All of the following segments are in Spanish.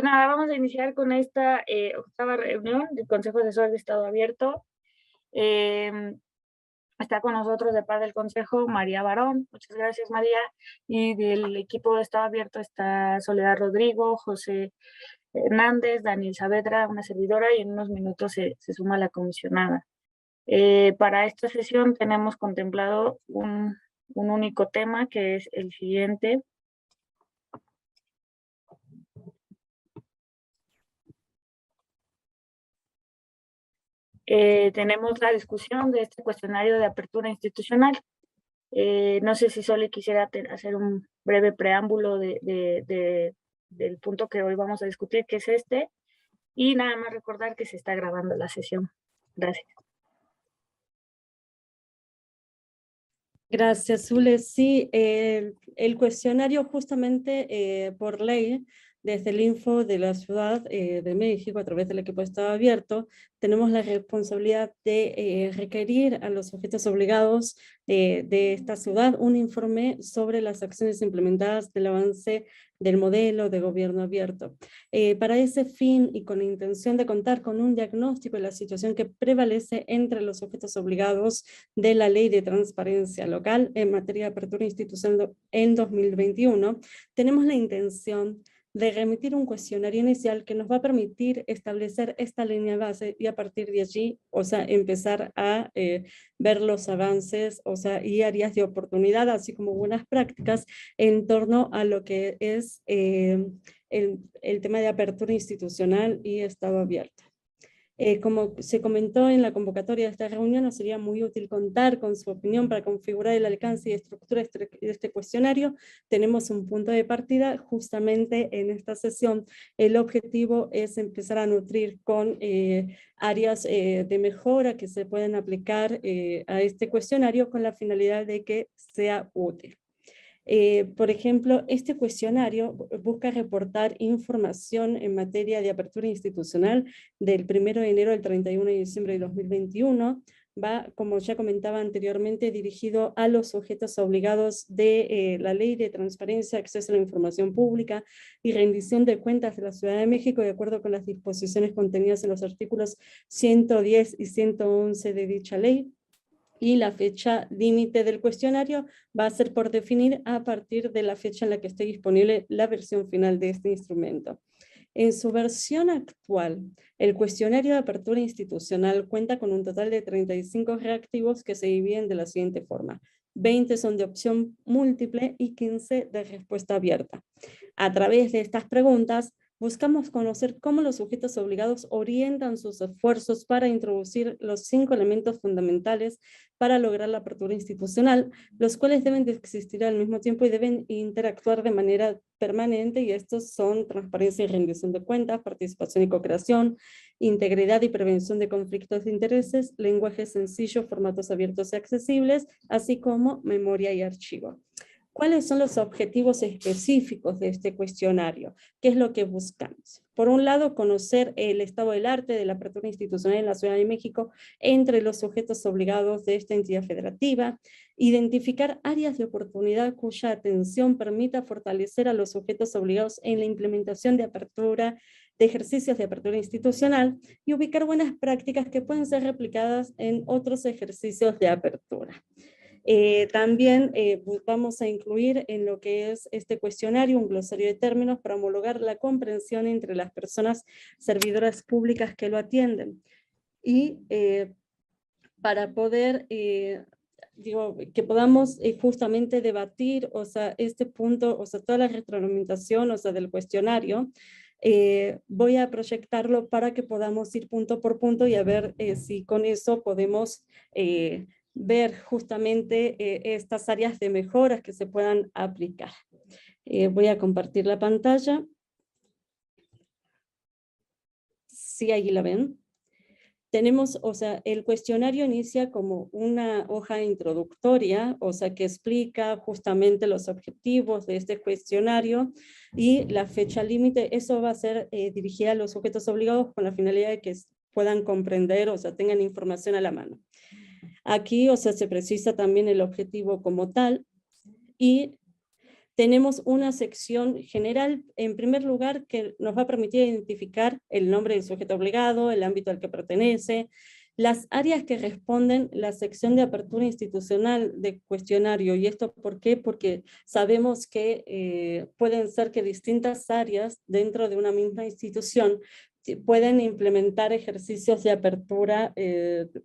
nada, vamos a iniciar con esta octava reunión del Consejo Asesor de Estado Abierto. Está con nosotros de parte del Consejo María Barón. Muchas gracias, María. Y del equipo de Estado Abierto está Soledad Rodrigo, José Hernández, Daniel Saavedra, una servidora, y en unos minutos se suma la comisionada. Para esta sesión tenemos contemplado un único tema, que es el siguiente. Tenemos la discusión de este cuestionario de apertura institucional. No sé si Sole quisiera hacer un breve preámbulo del punto que hoy vamos a discutir, que es este, y nada más recordar que se está grabando la sesión. Gracias. Gracias, Zule. Sí, el cuestionario justamente por ley, desde el Info de la Ciudad de México, a través del equipo de Estado Abierto, tenemos la responsabilidad de requerir a los sujetos obligados de esta ciudad un informe sobre las acciones implementadas del avance del modelo de gobierno abierto. Para ese fin y con la intención de contar con un diagnóstico de la situación que prevalece entre los sujetos obligados de la Ley de Transparencia Local en materia de apertura institucional en 2021, tenemos la intención de remitir un cuestionario inicial que nos va a permitir establecer esta línea base y a partir de allí, empezar a ver los avances, y áreas de oportunidad, así como buenas prácticas en torno a lo que es el tema de apertura institucional y Estado abierto. Como se comentó en la convocatoria de esta reunión, nos sería muy útil contar con su opinión para configurar el alcance y estructura de este cuestionario. Tenemos un punto de partida justamente en esta sesión. El objetivo es empezar a nutrir con áreas de mejora que se pueden aplicar a este cuestionario con la finalidad de que sea útil. Por ejemplo, este cuestionario busca reportar información en materia de apertura institucional del 1 de enero al 31 de diciembre de 2021. Va, como ya comentaba anteriormente, dirigido a los sujetos obligados de la Ley de Transparencia, Acceso a la Información Pública y Rendición de Cuentas de la Ciudad de México, de acuerdo con las disposiciones contenidas en los artículos 110 y 111 de dicha ley. Y la fecha límite del cuestionario va a ser por definir a partir de la fecha en la que esté disponible la versión final de este instrumento. En su versión actual, el cuestionario de apertura institucional cuenta con un total de 35 reactivos que se dividen de la siguiente forma. 20 son de opción múltiple y 15 de respuesta abierta. A través de estas preguntas, buscamos conocer cómo los sujetos obligados orientan sus esfuerzos para introducir los 5 elementos fundamentales para lograr la apertura institucional, los cuales deben de existir al mismo tiempo y deben interactuar de manera permanente, y estos son transparencia y rendición de cuentas, participación y co-creación, integridad y prevención de conflictos de intereses, lenguaje sencillo, formatos abiertos y accesibles, así como memoria y archivo. ¿Cuáles son los objetivos específicos de este cuestionario? ¿Qué es lo que buscamos? Por un lado, conocer el estado del arte de la apertura institucional en la Ciudad de México entre los sujetos obligados de esta entidad federativa, identificar áreas de oportunidad cuya atención permita fortalecer a los sujetos obligados en la implementación de apertura, de ejercicios de apertura institucional, y ubicar buenas prácticas que pueden ser replicadas en otros ejercicios de apertura. También vamos a incluir en lo que es este cuestionario un glosario de términos para homologar la comprensión entre las personas servidoras públicas que lo atienden. Y para poder, que podamos justamente debatir, este punto, toda la retroalimentación, del cuestionario, voy a proyectarlo para que podamos ir punto por punto y a ver si con eso podemos ver justamente estas áreas de mejoras que se puedan aplicar. Voy a compartir la pantalla. Sí, ahí la ven. Tenemos, el cuestionario inicia como una hoja introductoria, que explica justamente los objetivos de este cuestionario y la fecha límite. Eso va a ser dirigida a los sujetos obligados con la finalidad de que puedan comprender, tengan información a la mano. Aquí, se precisa también el objetivo como tal, y tenemos una sección general, en primer lugar, que nos va a permitir identificar el nombre del sujeto obligado, el ámbito al que pertenece, las áreas que responden la sección de apertura institucional de cuestionario. ¿Y esto por qué? Porque sabemos que pueden ser que distintas áreas dentro de una misma institución pueden implementar ejercicios de apertura,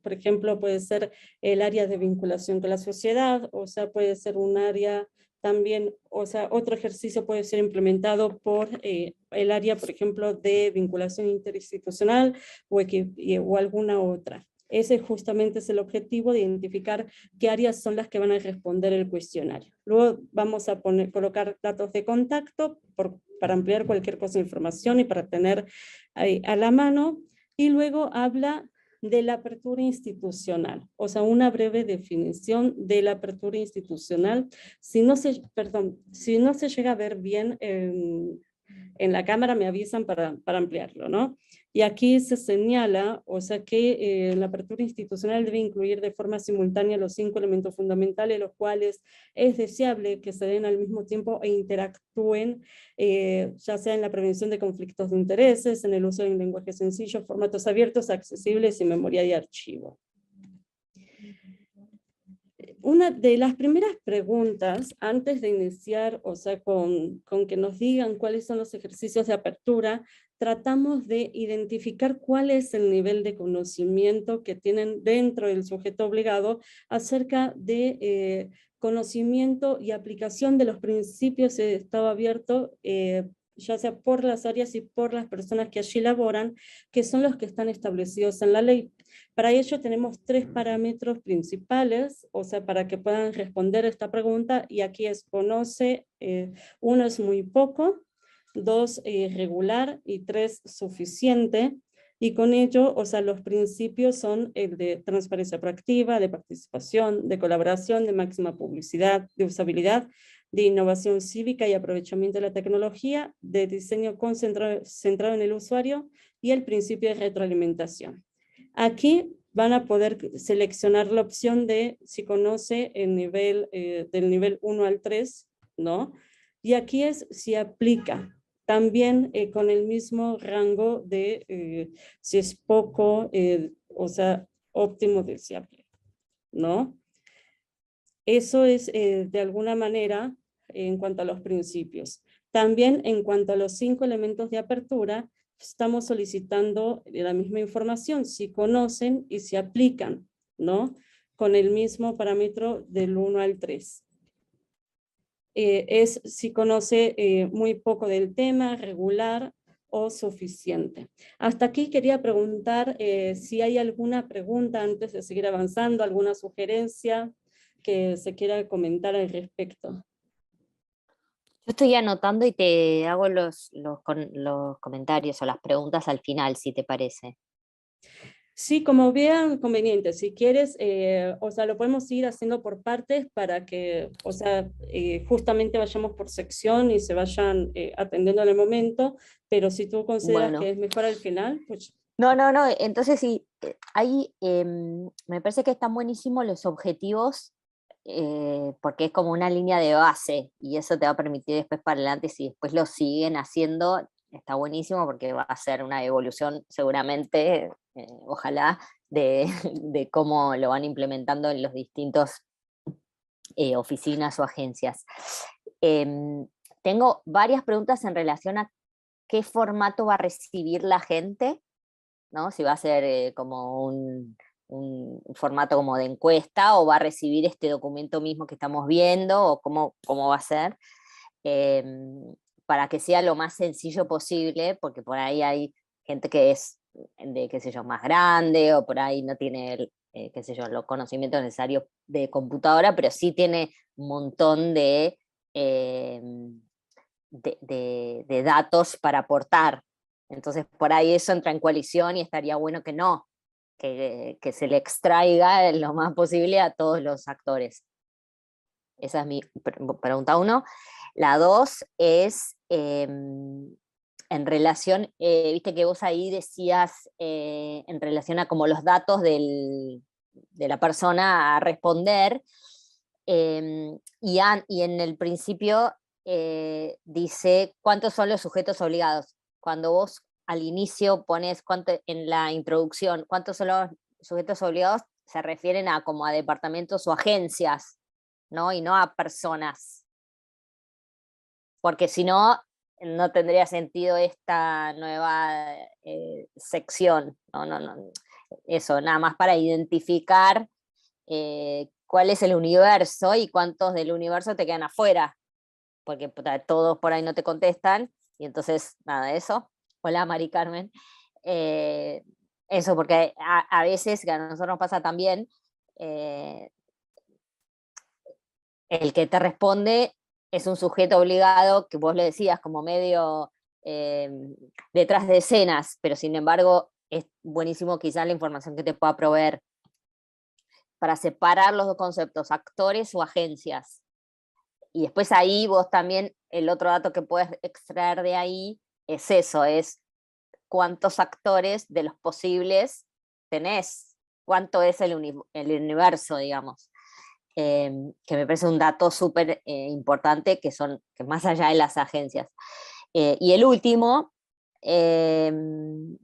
por ejemplo, puede ser el área de vinculación con la sociedad, o sea, puede ser un área también, o sea, otro ejercicio puede ser implementado por el área, por ejemplo, de vinculación interinstitucional o alguna otra. Ese justamente es el objetivo, de identificar qué áreas son las que van a responder el cuestionario. Luego vamos a colocar datos de contacto para ampliar cualquier cosa de información y para tener a la mano. Y luego habla de la apertura institucional, o sea, una breve definición de la apertura institucional. Si no se llega a ver bien en la cámara, me avisan para ampliarlo, ¿no? Y aquí se señala, o sea, que la apertura institucional debe incluir de forma simultánea los 5 elementos fundamentales, los cuales es deseable que se den al mismo tiempo e interactúen, ya sea en la prevención de conflictos de intereses, en el uso de un lenguaje sencillo, formatos abiertos, accesibles y memoria de archivo. Una de las primeras preguntas, antes de iniciar, o sea, con que nos digan cuáles son los ejercicios de apertura, tratamos de identificar cuál es el nivel de conocimiento que tienen dentro del sujeto obligado acerca de conocimiento y aplicación de los principios de Estado abierto, ya sea por las áreas y por las personas que allí laboran, que son los que están establecidos en la ley. Para ello tenemos 3 parámetros principales, o sea, para que puedan responder esta pregunta, y aquí es conoce, 1 es muy poco, 2 regular y 3 suficiente. Y con ello, o sea, los principios son el de transparencia proactiva, de participación, de colaboración, de máxima publicidad, de usabilidad, de innovación cívica y aprovechamiento de la tecnología, de diseño centrado en el usuario y el principio de retroalimentación. Aquí van a poder seleccionar la opción de si conoce el nivel del nivel 1 al 3, ¿no? Y aquí es si aplica. También con el mismo rango de si es poco, o sea, óptimo deseable, ¿no? Eso es de alguna manera en cuanto a los principios. También en cuanto a los 5 elementos de apertura, estamos solicitando la misma información, si conocen y si aplican, ¿no? Con el mismo parámetro del 1 al 3. Es si conoce muy poco del tema, regular o suficiente. Hasta aquí quería preguntar si hay alguna pregunta antes de seguir avanzando, alguna sugerencia que se quiera comentar al respecto. Yo estoy anotando y te hago los comentarios o las preguntas al final, si te parece. Sí, como vean conveniente, si quieres, o sea, lo podemos ir haciendo por partes para que, o sea, justamente vayamos por sección y se vayan atendiendo en el momento, pero si tú consideras que es mejor al final, pues... No, entonces sí, ahí me parece que están buenísimos los objetivos, porque es como una línea de base y eso te va a permitir después para adelante, si después lo siguen haciendo, está buenísimo porque va a ser una evolución seguramente, ojalá, de cómo lo van implementando en los distintos oficinas o agencias. Tengo varias preguntas en relación a qué formato va a recibir la gente, ¿no? Si va a ser como un formato como de encuesta, o va a recibir este documento mismo que estamos viendo, o cómo va a ser, para que sea lo más sencillo posible, porque por ahí hay gente que es de, qué sé yo, más grande, o por ahí no tiene, qué sé yo, los conocimientos necesarios de computadora, pero sí tiene un montón de datos para aportar. Entonces por ahí eso entra en coalición y estaría bueno que no, que se le extraiga lo más posible a todos los actores. Esa es mi pregunta 1. La 2 es en relación, viste que vos ahí decías en relación a como los datos de la persona a responder, y en el principio dice cuántos son los sujetos obligados. Cuando vos al inicio pones en la introducción cuántos son los sujetos obligados, se refieren a como a departamentos o agencias, ¿no? Y no a personas. Porque si no, no tendría sentido esta nueva sección. No. Eso, nada más para identificar cuál es el universo y cuántos del universo te quedan afuera. Porque todos por ahí no te contestan, y entonces, nada de eso. Hola, Mari Carmen. Eso, porque a veces, que a nosotros nos pasa también, el que te responde es un sujeto obligado, que vos le decías como medio detrás de escenas, pero sin embargo es buenísimo quizás la información que te pueda proveer para separar los dos conceptos, actores o agencias. Y después ahí vos también, el otro dato que puedes extraer de ahí es eso, es cuántos actores de los posibles tenés, cuánto es el universo, digamos. Que me parece un dato súper importante, que más allá de las agencias. Y el último, en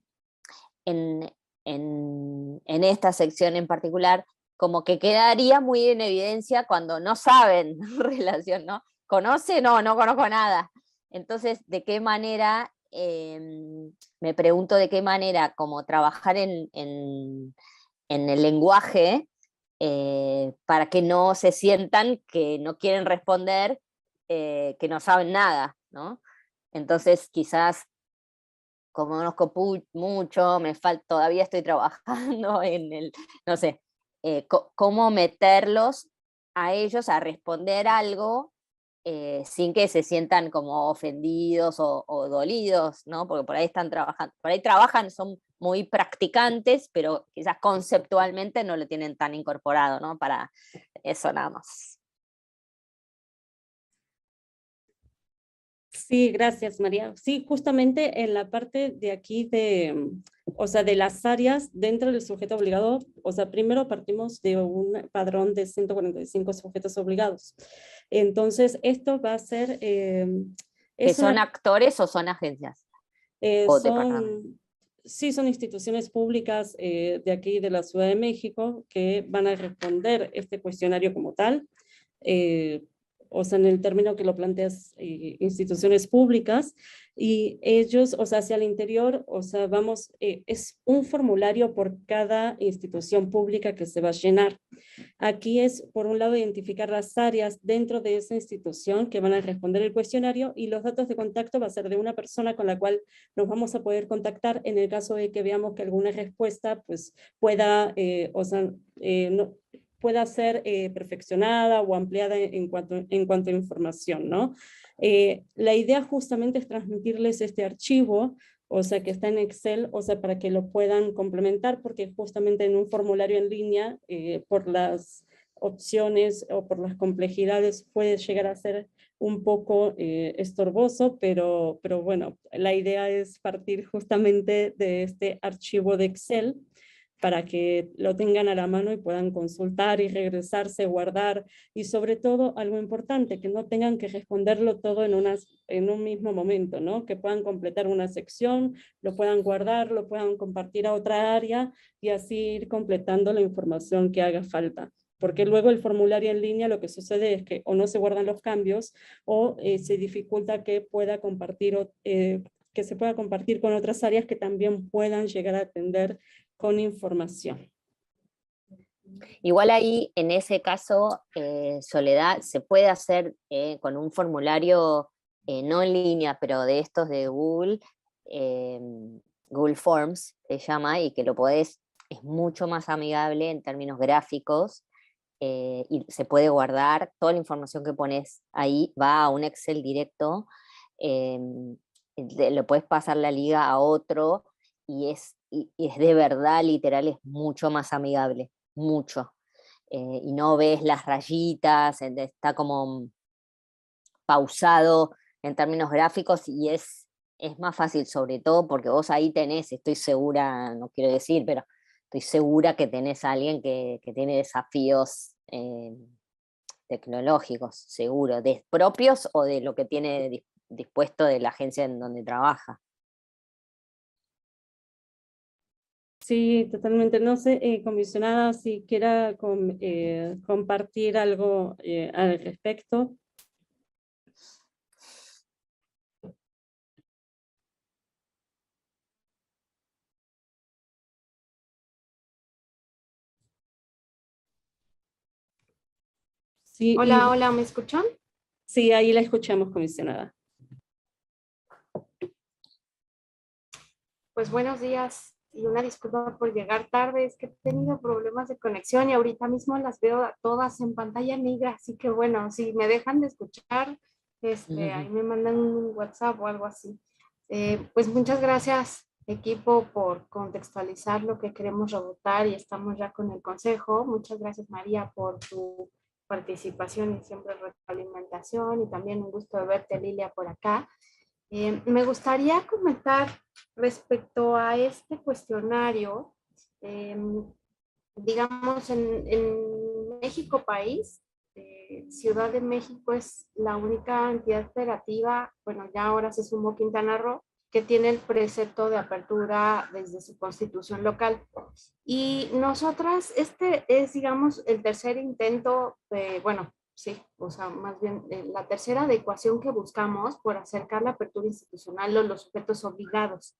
esta sección en particular, como que quedaría muy en evidencia cuando no saben relación, ¿no? ¿Conoce? No conozco nada. Entonces, ¿de qué manera, me pregunto de qué manera, como trabajar en el lenguaje, para que no se sientan que no quieren responder, que no saben nada, ¿no? Entonces, quizás, como no conozco mucho, todavía estoy trabajando en no sé, cómo meterlos a ellos a responder algo sin que se sientan como ofendidos o dolidos, ¿no? Porque por ahí trabajan, son muy practicantes, pero quizás conceptualmente no lo tienen tan incorporado, ¿no? Para eso nada más. Sí, gracias, María. Sí, justamente en la parte de aquí de las áreas dentro del sujeto obligado, primero partimos de un padrón de 145 sujetos obligados. Entonces, esto va a ser... ¿Que son actores o son agencias? O departamentos. Sí, son instituciones públicas de aquí de la Ciudad de México que van a responder este cuestionario como tal. En el término que lo planteas, instituciones públicas, y ellos, hacia el interior, es un formulario por cada institución pública que se va a llenar. Aquí es, por un lado, identificar las áreas dentro de esa institución que van a responder el cuestionario, y los datos de contacto va a ser de una persona con la cual nos vamos a poder contactar en el caso de que veamos que alguna respuesta pues, pueda pueda ser perfeccionada o ampliada en cuanto a información, ¿no? La idea justamente es transmitirles este archivo, que está en Excel, para que lo puedan complementar, porque justamente en un formulario en línea, por las opciones o por las complejidades, puede llegar a ser un poco estorboso, pero bueno, la idea es partir justamente de este archivo de Excel para que lo tengan a la mano y puedan consultar y regresarse, guardar, y sobre todo algo importante, que no tengan que responderlo todo en un mismo momento, ¿no? Que puedan completar una sección, lo puedan guardar, lo puedan compartir a otra área y así ir completando la información que haga falta. Porque luego el formulario en línea lo que sucede es que o no se guardan los cambios o se dificulta que pueda compartir que se pueda compartir con otras áreas que también puedan llegar a atender con información. Igual ahí, en ese caso, Soledad, se puede hacer con un formulario no en línea, pero de estos de Google, Google Forms se llama, y que es mucho más amigable en términos gráficos, y se puede guardar toda la información que pones ahí, va a un Excel directo, lo puedes pasar la liga a otro, y es de verdad, literal, es mucho más amigable, mucho. Y no ves las rayitas, está como pausado en términos gráficos, y es más fácil, sobre todo porque vos ahí tenés, estoy segura, no quiero decir, pero estoy segura que tenés a alguien que tiene desafíos tecnológicos, seguro, de propios o de lo que tiene dispuesto de la agencia en donde trabaja. Sí, totalmente. No sé, comisionada, si quiera compartir algo al respecto. Sí, Hola, hola, ¿me escuchan? sí, ahí la escuchamos, comisionada. Pues buenos días y una disculpa por llegar tarde, es que he tenido problemas de conexión y ahorita mismo las veo a todas en pantalla negra, así que bueno, si me dejan de escuchar, ahí me mandan un WhatsApp o algo así. Pues muchas gracias, equipo, por contextualizar lo que queremos rebotar y estamos ya con el consejo. Muchas gracias, María, por tu participación y siempre retroalimentación, y también un gusto de verte, Lilia, por acá. Me gustaría comentar respecto a este cuestionario, digamos, en México país, Ciudad de México es la única entidad federativa, bueno, ya ahora se sumó Quintana Roo, que tiene el precepto de apertura desde su constitución local. Y nosotras, este es, digamos, el tercer intento de, bueno, sí, o sea, más bien la tercera adecuación que buscamos por acercar la apertura institucional a los sujetos obligados.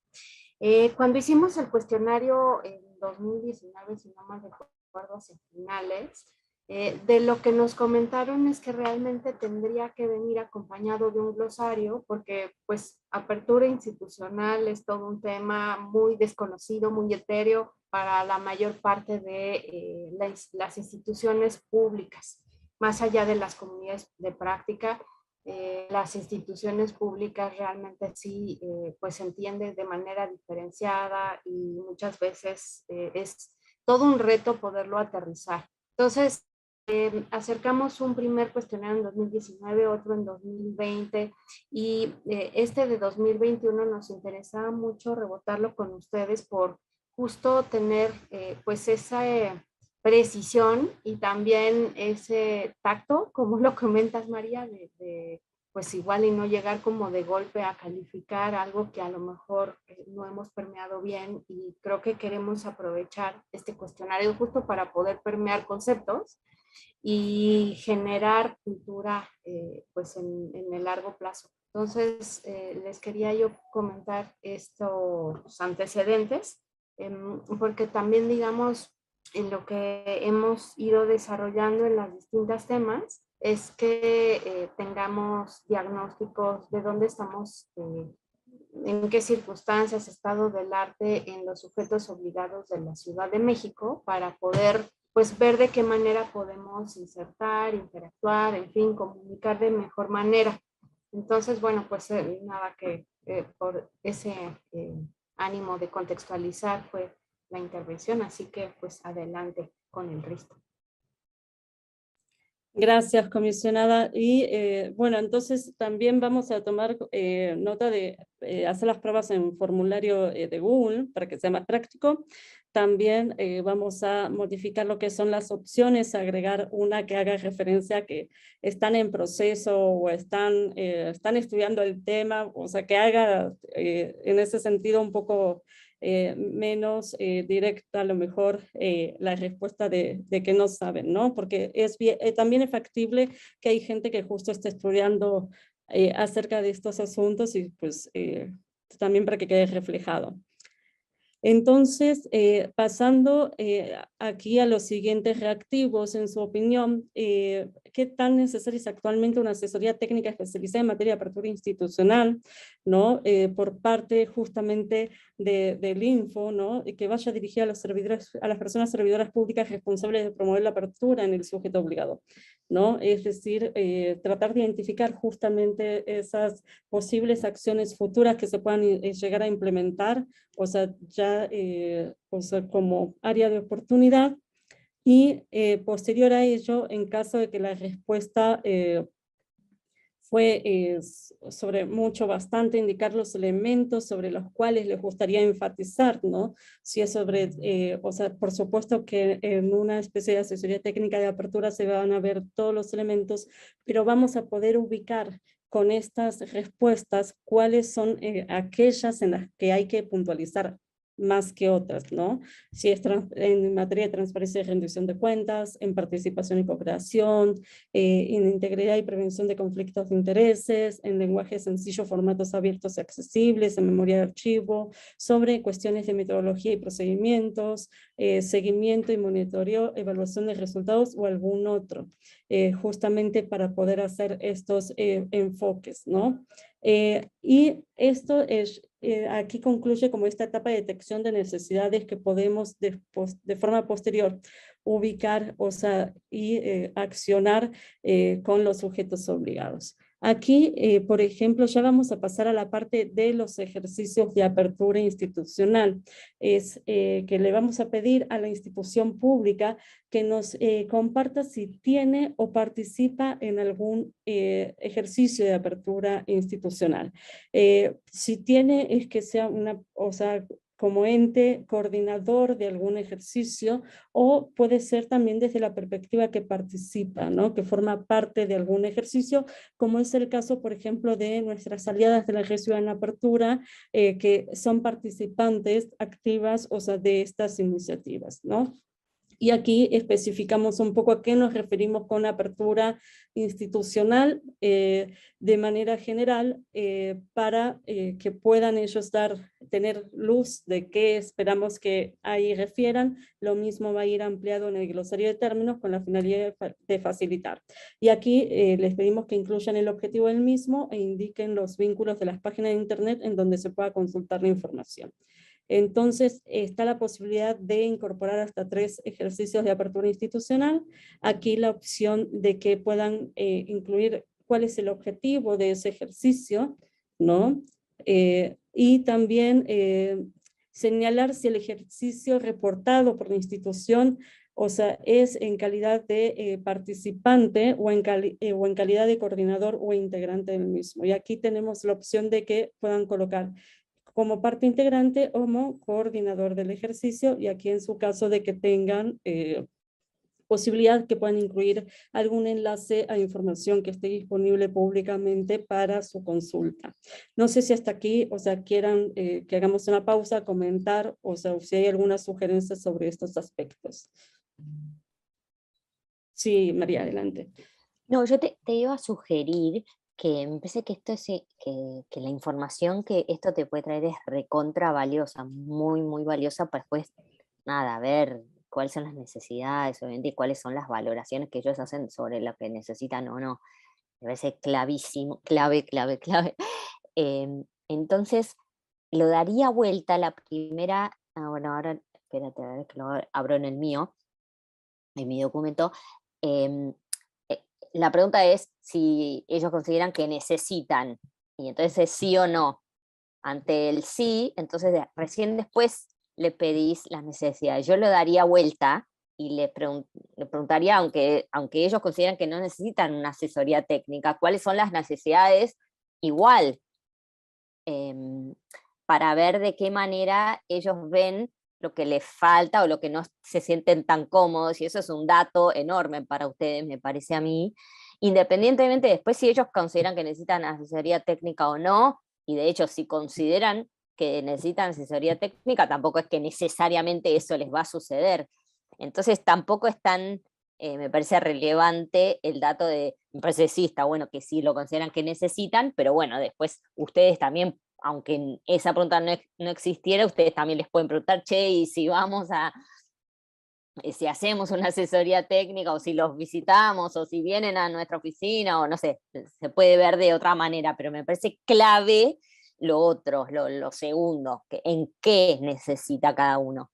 Cuando hicimos el cuestionario en 2019, si no mal recuerdo, hacia finales, de lo que nos comentaron es que realmente tendría que venir acompañado de un glosario, porque pues apertura institucional es todo un tema muy desconocido, muy etéreo para la mayor parte de las instituciones públicas, más allá de las comunidades de práctica. Las instituciones públicas realmente sí, pues se entiende de manera diferenciada y muchas veces es todo un reto poderlo aterrizar. Entonces, acercamos un primer cuestionario en 2019, otro en 2020 y este de 2021 nos interesaba mucho rebotarlo con ustedes por justo tener pues esa precisión y también ese tacto, como lo comentas, María, de pues igual y no llegar como de golpe a calificar algo que a lo mejor no hemos permeado bien, y creo que queremos aprovechar este cuestionario justo para poder permear conceptos y generar cultura pues en el largo plazo. Entonces, les quería yo comentar estos antecedentes, porque también, digamos, en lo que hemos ido desarrollando en las distintas temas, es que tengamos diagnósticos de dónde estamos, en qué circunstancias, estado del arte en los sujetos obligados de la Ciudad de México, para poder pues ver de qué manera podemos insertar, interactuar, en fin, comunicar de mejor manera. Entonces, bueno, pues nada, que por ese ánimo de contextualizar fue la intervención, así que pues adelante con el resto. Gracias, comisionada. Y bueno, entonces también vamos a tomar nota de hacer las pruebas en formulario de Google para que sea más práctico. También vamos a modificar lo que son las opciones, agregar una que haga referencia a que están en proceso o están estudiando el tema, o sea, que haga en ese sentido un poco menos directa a lo mejor la respuesta de que no saben, ¿no? Porque también es factible que hay gente que justo está estudiando acerca de estos asuntos y pues también para que quede reflejado. Entonces, pasando aquí a los siguientes reactivos, en su opinión, ¿qué tan necesaria es actualmente una asesoría técnica especializada en materia de apertura institucional, ¿no? Por parte justamente del Info, ¿no? Y que vaya dirigida a los servidores, a las personas servidoras públicas responsables de promover la apertura en el sujeto obligado, ¿no? Es decir, tratar de identificar justamente esas posibles acciones futuras que se puedan llegar a implementar, o sea, ya o sea, como área de oportunidad, y posterior a ello, en caso de que la respuesta fue bastante indicar los elementos sobre los cuales les gustaría enfatizar, ¿no? Si es sobre, o sea, por supuesto que en una especie de asesoría técnica de apertura se van a ver todos los elementos, pero vamos a poder ubicar con estas respuestas cuáles son aquellas en las que hay que puntualizar más que otras, ¿no? Si es en materia de transparencia y rendición de cuentas, en participación y cooperación, en integridad y prevención de conflictos de intereses, en lenguaje sencillo, formatos abiertos y accesibles, en memoria de archivo, sobre cuestiones de metodología y procedimientos, seguimiento y monitoreo, evaluación de resultados o algún otro, justamente para poder hacer estos enfoques, ¿no? Y esto es, aquí concluye como esta etapa de detección de necesidades que podemos de forma posterior ubicar, o sea, y accionar con los sujetos obligados. Aquí, por ejemplo, ya vamos a pasar a la parte de los ejercicios de apertura institucional. Es que le vamos a pedir a la institución pública que nos comparta si tiene o participa en algún ejercicio de apertura institucional. Si tiene, es que sea una, o sea, como ente coordinador de algún ejercicio, o puede ser también desde la perspectiva que participa, ¿no? Que forma parte de algún ejercicio, como es el caso, por ejemplo, de nuestras aliadas de la Red Ciudadana Apertura, que son participantes activas, o sea, de estas iniciativas, ¿no? Y aquí especificamos un poco a qué nos referimos con apertura institucional de manera general para que puedan ellos tener luz de qué esperamos que ahí refieran. Lo mismo va a ir ampliado en el glosario de términos con la finalidad de facilitar. Y aquí les pedimos que incluyan el objetivo del mismo e indiquen los vínculos de las páginas de internet en donde se pueda consultar la información. Entonces, está la posibilidad de incorporar hasta 3 ejercicios de apertura institucional. Aquí la opción de que puedan incluir cuál es el objetivo de ese ejercicio, ¿no? Y también señalar si el ejercicio reportado por la institución, o sea, es en calidad de participante o en calidad de coordinador o integrante del mismo. Y aquí tenemos la opción de que puedan colocar como parte integrante o como coordinador del ejercicio, y aquí en su caso de que tengan posibilidad que puedan incluir algún enlace a información que esté disponible públicamente para su consulta. No sé si hasta aquí, o sea, quieran que hagamos una pausa, comentar, o sea, si hay alguna sugerencia sobre estos aspectos. Sí, María, adelante. No, yo te iba a sugerir que me parece que esto es, que la información que esto te puede traer es recontra valiosa, muy, muy valiosa para después, nada, ver cuáles son las necesidades, obviamente, y cuáles son las valoraciones que ellos hacen sobre lo que necesitan o no. Me parece clavísimo, clave. Entonces, lo daría vuelta la primera, bueno, ahora, espérate, a ver que lo abro en el mío, en mi documento. La pregunta es si ellos consideran que necesitan, y entonces es sí o no. Ante el sí, entonces recién después le pedís las necesidades. Yo lo daría vuelta y le preguntaría, aunque ellos consideran que no necesitan una asesoría técnica, cuáles son las necesidades igual, para ver de qué manera ellos ven lo que les falta o lo que no se sienten tan cómodos, y eso es un dato enorme para ustedes, me parece a mí, independientemente después si ellos consideran que necesitan asesoría técnica o no, y de hecho si consideran que necesitan asesoría técnica, tampoco es que necesariamente eso les va a suceder. Entonces tampoco es tan, me parece relevante el dato de, me parece sí, está bueno que sí lo consideran que necesitan, pero bueno, después ustedes también, aunque esa pregunta no existiera, ustedes también les pueden preguntar, che, y si vamos a, si hacemos una asesoría técnica, o si los visitamos, o si vienen a nuestra oficina, o no sé, se puede ver de otra manera, pero me parece clave lo otro, lo segundo, que en qué necesita cada uno.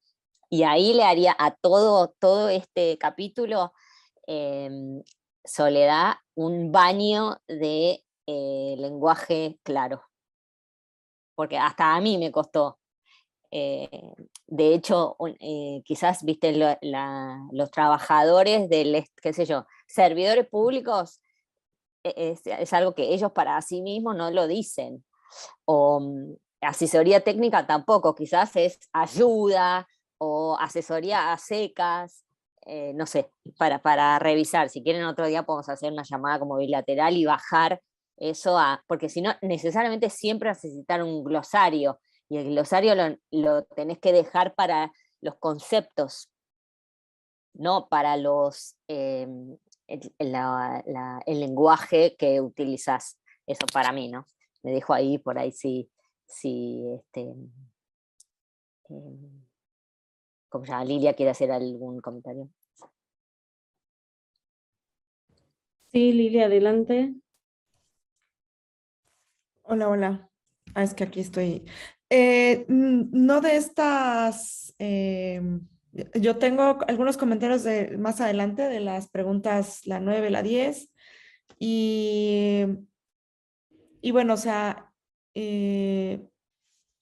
Y ahí le haría a todo este capítulo, Soledad, un baño de lenguaje claro. Porque hasta a mí me costó. De hecho, quizás, viste, los trabajadores qué sé yo, servidores públicos, es algo que ellos para sí mismos no lo dicen. O asesoría técnica tampoco, quizás es ayuda o asesoría a secas, no sé, para revisar. Si quieren otro día podemos hacer una llamada como bilateral y bajar eso porque si no, necesariamente siempre necesitar un glosario, y el glosario lo tenés que dejar para los conceptos, no para el lenguaje que utilizás. Eso para mí, ¿no? Me dejo ahí, por ahí sí, como ya Lilia quiere hacer algún comentario. Sí, Lilia, adelante. Hola, hola. Es que aquí estoy. No de estas, yo tengo algunos comentarios de más adelante de las preguntas, la 9, la 10, y, y bueno, o sea, en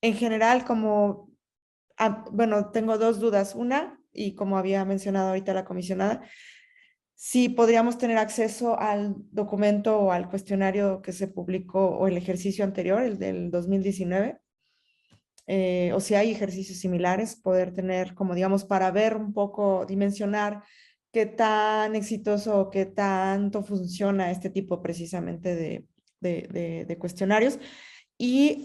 general, como, bueno, tengo dos dudas. Una, y como había mencionado ahorita la comisionada, si podríamos tener acceso al documento o al cuestionario que se publicó o el ejercicio anterior, el del 2019, o si hay ejercicios similares, poder tener como digamos para ver un poco, dimensionar qué tan exitoso o qué tanto funciona este tipo precisamente de cuestionarios. Y,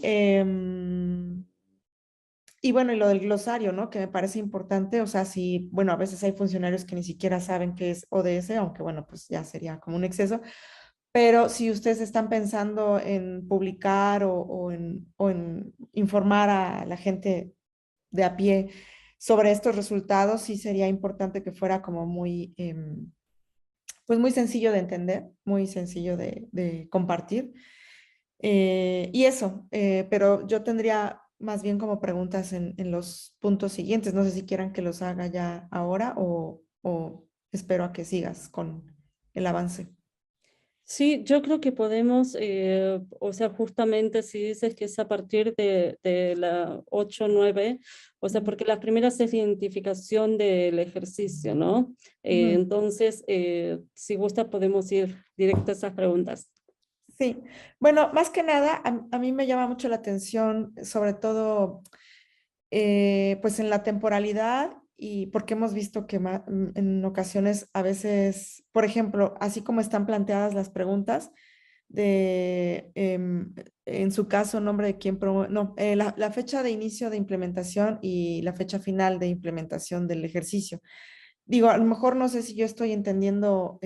y bueno, y lo del glosario, ¿no? Que me parece importante, o sea, si, bueno, a veces hay funcionarios que ni siquiera saben qué es ODS, aunque bueno, pues ya sería como un exceso, pero si ustedes están pensando en publicar o en informar a la gente de a pie sobre estos resultados, sí sería importante que fuera como muy, pues muy sencillo de entender, muy sencillo de compartir. Y eso, pero yo tendría más bien como preguntas en los puntos siguientes. No sé si quieran que los haga ya ahora o espero a que sigas con el avance. Sí, yo creo que podemos, o sea, justamente si dices que es a partir de la 8 9, o sea, porque la primera es la identificación del ejercicio, ¿no? Ujú. Entonces, si gusta, podemos ir directo a esas preguntas. Sí, bueno, más que nada, a mí me llama mucho la atención, sobre todo, pues en la temporalidad y porque hemos visto que en ocasiones a veces, por ejemplo, así como están planteadas las preguntas de, en su caso, nombre de quién promueve, no, la fecha de inicio de implementación y la fecha final de implementación del ejercicio. Digo, a lo mejor no sé si yo estoy entendiendo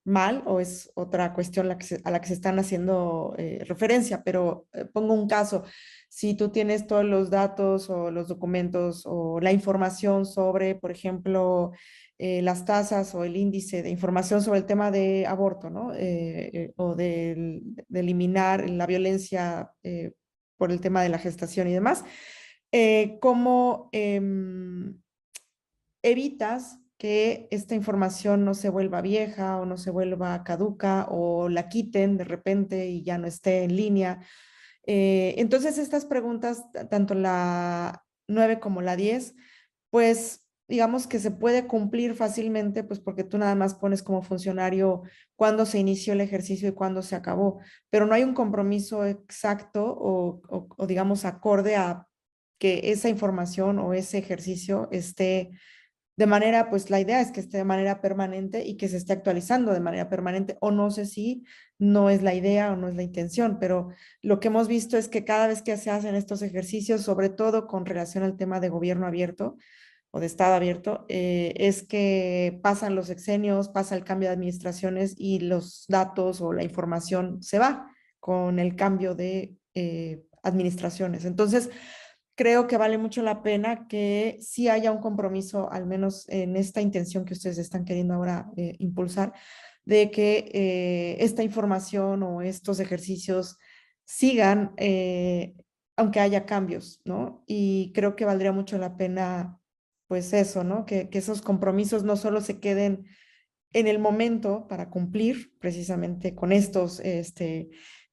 mal o es otra cuestión a la que se están haciendo referencia, pero pongo un caso. Si tú tienes todos los datos o los documentos o la información sobre, por ejemplo, las tasas o el índice de información sobre el tema de aborto, ¿no? O de eliminar la violencia por el tema de la gestación y demás, ¿cómo evitas que esta información no se vuelva vieja o no se vuelva caduca o la quiten de repente y ya no esté en línea? Entonces, estas preguntas, tanto la 9 como la 10, pues digamos que se puede cumplir fácilmente, pues porque tú nada más pones como funcionario cuándo se inició el ejercicio y cuándo se acabó, pero no hay un compromiso exacto o digamos acorde a que esa información o ese ejercicio esté de manera, pues la idea es que esté de manera permanente y que se esté actualizando de manera permanente, o no sé si no es la idea o no es la intención, pero lo que hemos visto es que cada vez que se hacen estos ejercicios, sobre todo con relación al tema de gobierno abierto o de Estado abierto, es que pasan los sexenios, pasa el cambio de administraciones y los datos o la información se va con el cambio de administraciones. Entonces, creo que vale mucho la pena que sí haya un compromiso, al menos en esta intención que ustedes están queriendo ahora impulsar, de que esta información o estos ejercicios sigan, aunque haya cambios, ¿no? Y creo que valdría mucho la pena, pues eso, ¿no? Que esos compromisos no solo se queden en el momento para cumplir precisamente con estos,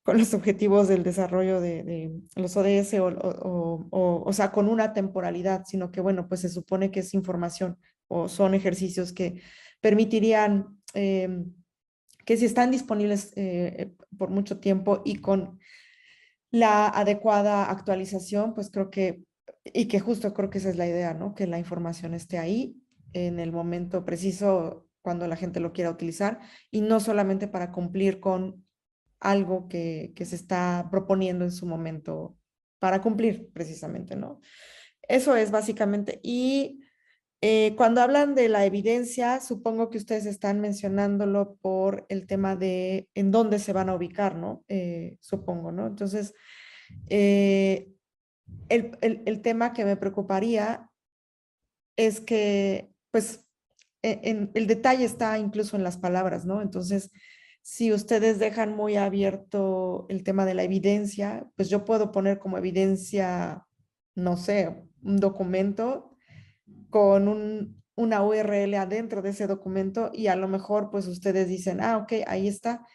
con los objetivos del desarrollo de los ODS o sea, con una temporalidad, sino que, bueno, pues se supone que es información o son ejercicios que permitirían que si están disponibles por mucho tiempo y con la adecuada actualización, pues creo que, y que justo creo que esa es la idea, ¿no? Que la información esté ahí en el momento preciso cuando la gente lo quiera utilizar y no solamente para cumplir con algo que se está proponiendo en su momento para cumplir precisamente, ¿no? Eso es básicamente. Y cuando hablan de la evidencia, supongo que ustedes están mencionándolo por el tema de en dónde se van a ubicar, ¿no? Supongo, ¿no? Entonces, eh, el tema que me preocuparía es que, pues, el detalle está incluso en las palabras, ¿no? Entonces, si ustedes dejan muy abierto el tema de la evidencia, pues yo puedo poner como evidencia, no sé, un documento con una URL adentro de ese documento y a lo mejor pues ustedes dicen, ah, ok, ahí está.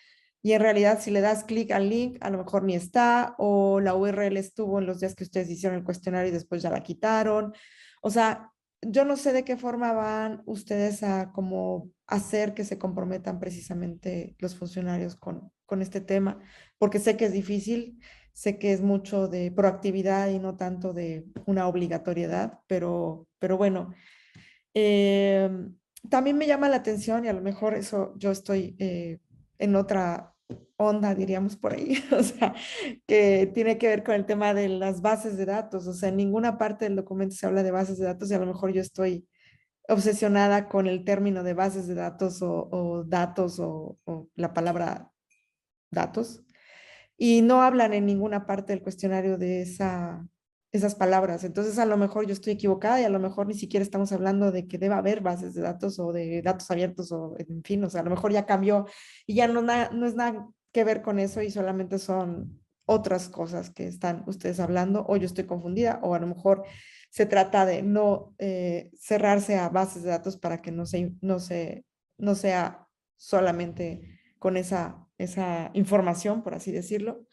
Y en realidad si le das clic al link, a lo mejor ni está o la URL estuvo en los días que ustedes hicieron el cuestionario y después ya la quitaron. O sea, yo no sé de qué forma van ustedes a como hacer que se comprometan precisamente los funcionarios con este tema, porque sé que es difícil, sé que es mucho de proactividad y no tanto de una obligatoriedad, pero bueno, eh, también me llama la atención y a lo mejor eso yo estoy en otra onda, diríamos por ahí, o sea, que tiene que ver con el tema de las bases de datos, o sea, en ninguna parte del documento se habla de bases de datos y a lo mejor yo estoy obsesionada con el término de bases de datos o datos o la palabra datos y no hablan en ninguna parte del cuestionario de esas palabras. Entonces, a lo mejor yo estoy equivocada y a lo mejor ni siquiera estamos hablando de que deba haber bases de datos o de datos abiertos o en fin, o sea, a lo mejor ya cambió y ya no es nada que ver con eso y solamente son otras cosas que están ustedes hablando o yo estoy confundida o a lo mejor se trata de no cerrarse a bases de datos para que no sea solamente con esa información, por así decirlo.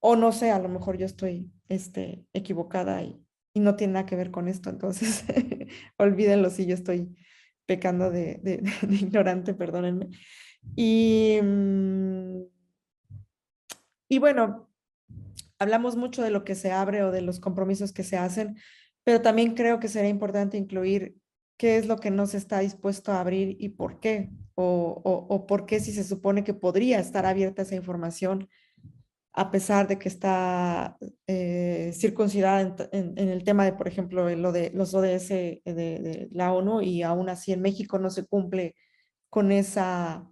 O no sé, a lo mejor yo estoy equivocada y no tiene nada que ver con esto, entonces olvídenlo si yo estoy pecando de ignorante, perdónenme. Y, y bueno, hablamos mucho de lo que se abre o de los compromisos que se hacen, pero también creo que sería importante incluir qué es lo que no se está dispuesto a abrir y por qué, o por qué si se supone que podría estar abierta esa información a pesar de que está circuncidada en el tema de, por ejemplo, lo de los ODS de la ONU y aún así en México no se cumple con esa,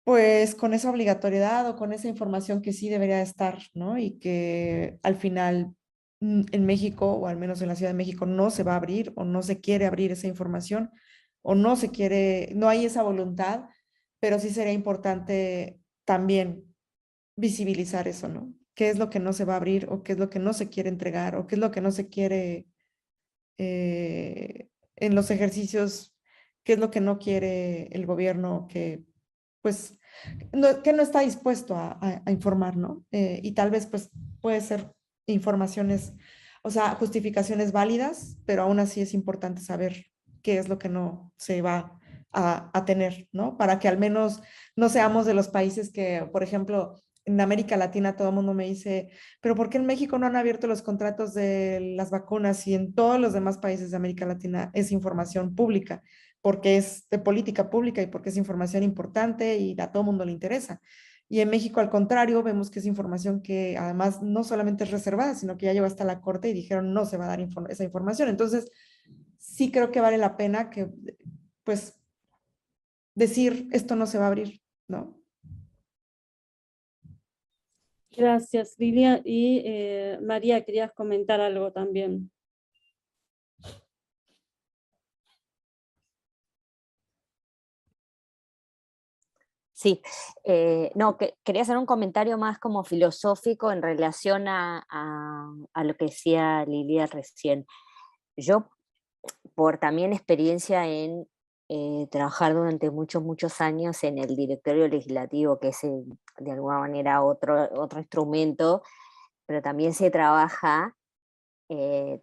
pues, con esa obligatoriedad o con esa información que sí debería estar, ¿no? Y que al final en México, o al menos en la Ciudad de México, no se va a abrir o no se quiere abrir esa información o no se quiere, no hay esa voluntad, pero sí sería importante también visibilizar eso, ¿no? ¿Qué es lo que no se va a abrir o qué es lo que no se quiere entregar o qué es lo que no se quiere en los ejercicios, qué es lo que no quiere el gobierno que, pues, que no está dispuesto a informar, ¿no? Y tal vez, pues, puede ser informaciones, o sea, justificaciones válidas, pero aún así es importante saber qué es lo que no se va a tener, ¿no? Para que al menos no seamos de los países que, por ejemplo, en América Latina todo el mundo me dice, pero ¿por qué en México no han abierto los contratos de las vacunas y en todos los demás países de América Latina es información pública? Porque es de política pública y porque es información importante y a todo mundo le interesa. Y en México, al contrario, vemos que es información que además no solamente es reservada, sino que ya llegó hasta la corte y dijeron no se va a dar esa información. Entonces, sí creo que vale la pena que, pues, decir esto no se va a abrir, ¿no? Gracias, Lilia. Y María, querías comentar algo también. Sí, no, quería hacer un comentario más como filosófico en relación a lo que decía Lilia recién. Yo, por también experiencia en trabajar durante muchos años en el directorio legislativo, que es de alguna manera otro instrumento, pero también se trabaja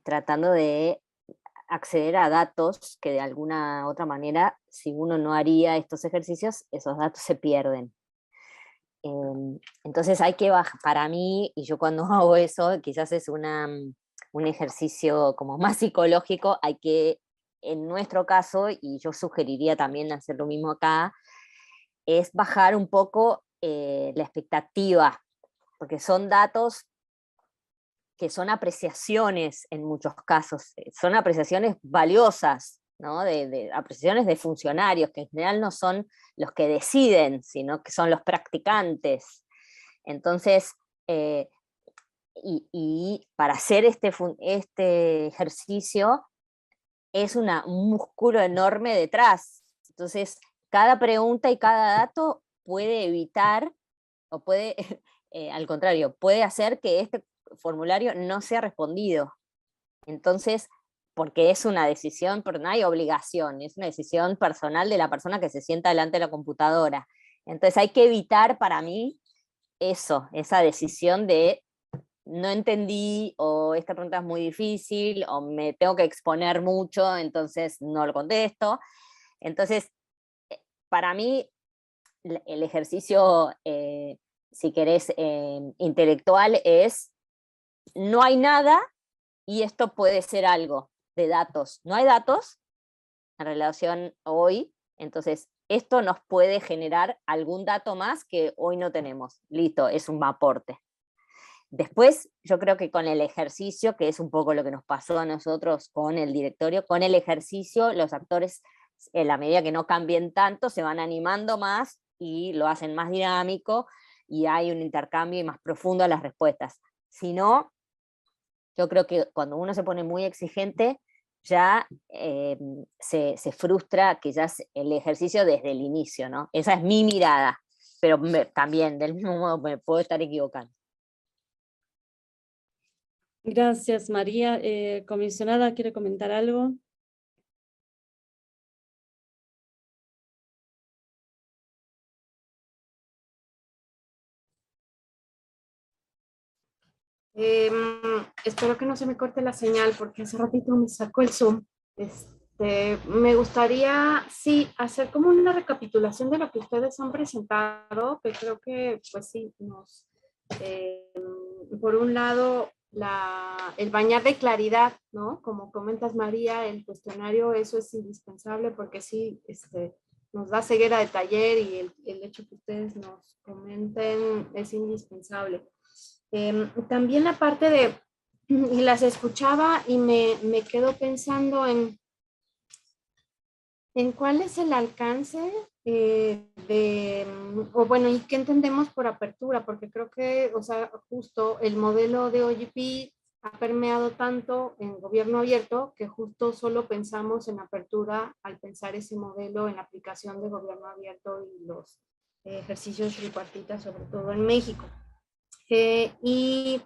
tratando de acceder a datos que de alguna otra manera, si uno no haría estos ejercicios, esos datos se pierden. Entonces hay que bajar, para mí, y yo cuando hago eso, quizás es un ejercicio como más psicológico, hay que, en nuestro caso, y yo sugeriría también hacer lo mismo acá, es bajar un poco la expectativa, porque son datos que son apreciaciones en muchos casos, son apreciaciones valiosas, ¿no? De apreciaciones de funcionarios, que en general no son los que deciden, sino que son los practicantes. Entonces, y para hacer este ejercicio es un músculo enorme detrás. Entonces, cada pregunta y cada dato puede evitar, o puede, al contrario, puede hacer que este formulario no sea respondido. Entonces, porque es una decisión, pero no hay obligación, es una decisión personal de la persona que se sienta delante de la computadora. Entonces hay que evitar, para mí, esa decisión de no entendí, o esta pregunta es muy difícil, o me tengo que exponer mucho, entonces no lo contesto. Entonces, para mí, el ejercicio, si querés, intelectual es, no hay nada, y esto puede ser algo de datos. No hay datos en relación hoy, entonces esto nos puede generar algún dato más que hoy no tenemos. Listo, es un aporte. Después, yo creo que con el ejercicio, que es un poco lo que nos pasó a nosotros con el directorio, con el ejercicio los actores, en la medida que no cambien tanto, se van animando más y lo hacen más dinámico y hay un intercambio y más profundo a las respuestas. Si no, yo creo que cuando uno se pone muy exigente, ya se frustra quizás el ejercicio desde el inicio, ¿no? Esa es mi mirada, pero también, del mismo modo, me puedo estar equivocando. Gracias, María. Comisionada, ¿quiere comentar algo? Espero que no se me corte la señal porque hace ratito me sacó el Zoom. Me gustaría, sí, hacer como una recapitulación de lo que ustedes han presentado, que creo que, pues sí, por un lado, el bañar de claridad, ¿no? Como comentas, María, el cuestionario, eso es indispensable porque sí, nos da ceguera de taller y el hecho que ustedes nos comenten es indispensable. También la parte de, y las escuchaba y me quedo pensando en cuál es el alcance o bueno, y qué entendemos por apertura, porque creo que, o sea, justo el modelo de OGP ha permeado tanto en gobierno abierto que justo solo pensamos en apertura al pensar ese modelo en la aplicación de gobierno abierto y los ejercicios tripartitas, sobre todo en México. Y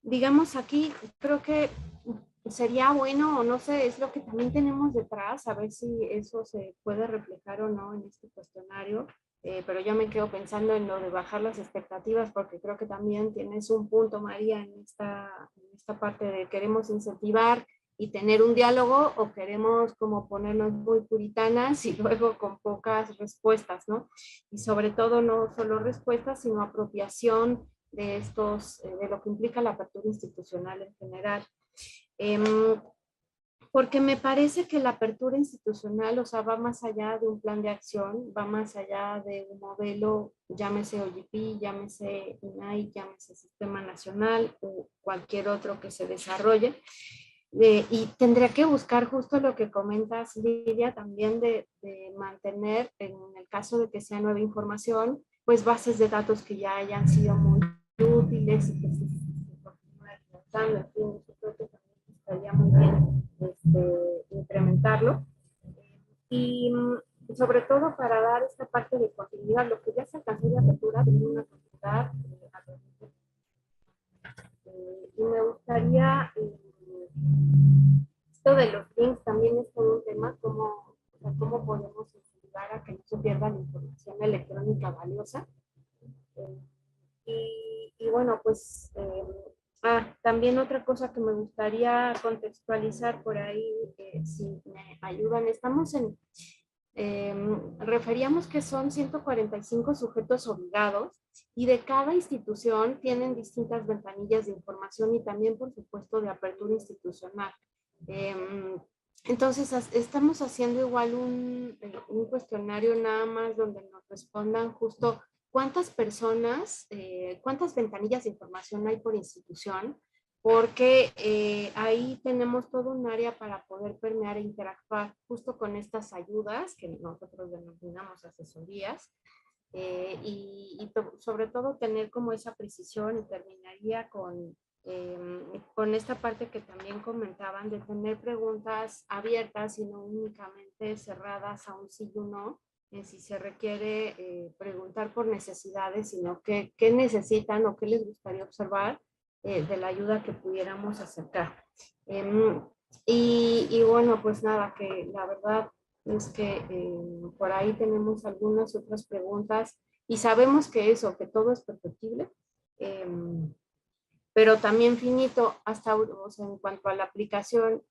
digamos aquí, creo que sería bueno, o no sé, es lo que también tenemos detrás, a ver si eso se puede reflejar o no en este cuestionario, pero yo me quedo pensando en lo de bajar las expectativas, porque creo que también tienes un punto, María, en esta parte de queremos incentivar y tener un diálogo, o queremos como ponernos muy puritanas y luego con pocas respuestas, ¿no? Y sobre todo no solo respuestas, sino apropiación de de lo que implica la apertura institucional en general. Porque me parece que la apertura institucional, o sea, va más allá de un plan de acción, va más allá de un modelo, llámese OGP, llámese INAI, llámese Sistema Nacional o cualquier otro que se desarrolle. Y tendría que buscar justo lo que comentas, Lidia, también de mantener, en el caso de que sea nueva información, pues bases de datos que ya hayan sido muy útiles y que se continúen utilizando. En fin, yo creo que también estaría muy bien incrementarlo. Y sobre todo para dar esta parte de continuidad, lo que ya se alcanzó de apertura, tener una continuidad. Y me gustaría, esto de los links también es todo un tema, cómo podemos incentivar a que no se pierda la información electrónica valiosa. Y bueno, pues También otra cosa que me gustaría contextualizar por ahí, si me ayudan, referíamos que son 145 sujetos obligados y de cada institución tienen distintas ventanillas de información y también, por supuesto, de apertura institucional. Entonces, estamos haciendo igual un cuestionario nada más donde nos respondan justo cuántas personas, cuántas ventanillas de información hay por institución, porque ahí tenemos todo un área para poder permear e interactuar justo con estas ayudas que nosotros denominamos asesorías, y sobre todo tener como esa precisión, y terminaría con esta parte que también comentaban de tener preguntas abiertas y no únicamente cerradas a un sí o no, si se requiere preguntar por necesidades, sino qué necesitan o qué les gustaría observar de la ayuda que pudiéramos acercar. Y bueno, pues nada, que la verdad es que por ahí tenemos algunas otras preguntas y sabemos que eso, que todo es perfectible, pero también finito hasta, o sea, en cuanto a la aplicación.